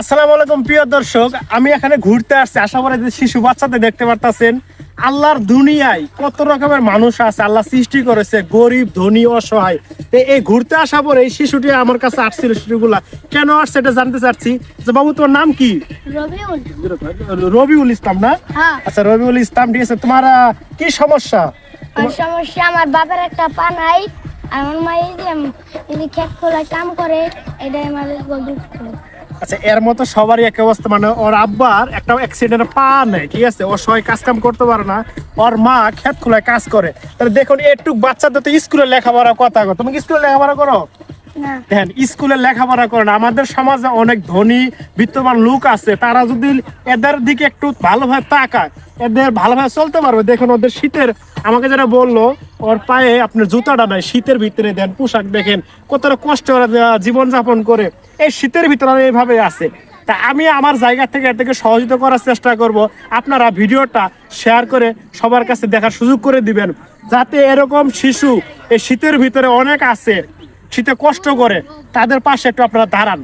আসসালামু আলাইকুম প্রিয় দর্শক, আমি এখানে ঘুরতে আসছি। আশা করি যে শিশু বাচ্চাদের দেখতে পারতাছেন। আল্লাহর দুনিয়ায় কত রকমের মানুষ আছে, আল্লাহ সৃষ্টি করেছে, গরিব ধনী অসহায়। এই ঘুরতে আসা পরে এই শিশুটি আমার কাছে আসছিল। শিশুগুলা কেন আসছে এটা জানতে চাচ্ছি। যে বাবু, তোমার নাম কি? রবিউল। রবিউল ইসলাম না? হ্যাঁ। আচ্ছা রবিউল ইসলাম, ঠিক আছে। তোমার কি সমস্যা? আর সমস্যা, আমার বাবার একটা পা নাই। আমার মা এই যে ক্ষেত খোলায় কাম করে, এটাই আমাদের দুঃখ। আচ্ছা, এর মতো সবারই এক অবস্থা। মানে ওর আব্বার একটা অ্যাক্সিডেন্টে পা নেই, ঠিক আছে, ও সবাই কাজ কাম করতে পারে না। ওর মা ক্ষেত খোলায় কাজ করে। তাহলে দেখুন, একটু বাচ্চাদের তো স্কুলে লেখাপড়া কথা। তুমি কি স্কুলে লেখাপড়া করো? না। দেখেন, স্কুলে লেখাপড়া করে না। আমাদের সমাজে অনেক ধনী বিত্তবান লোক আছে, তারা যদি এদের দিকে একটু ভালোভাবে তাকায়, এদের ভালোভাবে চলতে পারবে। দেখুন ওদের শীতের, আমাকে যেটা বললো, ওর পায়ে আপনার জুতাটা নাই, শীতের ভিতরে দেন পোশাক, দেখেন কতটা কষ্ট ওরা জীবনযাপন করে এই শীতের ভিতরে এইভাবে আছে। তা আমি আমার জায়গা থেকে এদেরকে সহযোগিতা করার চেষ্টা করব। আপনারা ভিডিওটা শেয়ার করে সবার কাছে দেখার সুযোগ করে দিবেন, যাতে এরকম শিশু এই শীতের ভিতরে অনেক আছে, শীতে কষ্ট করে, তাদের পাশে একটু আপনারা দাঁড়ান।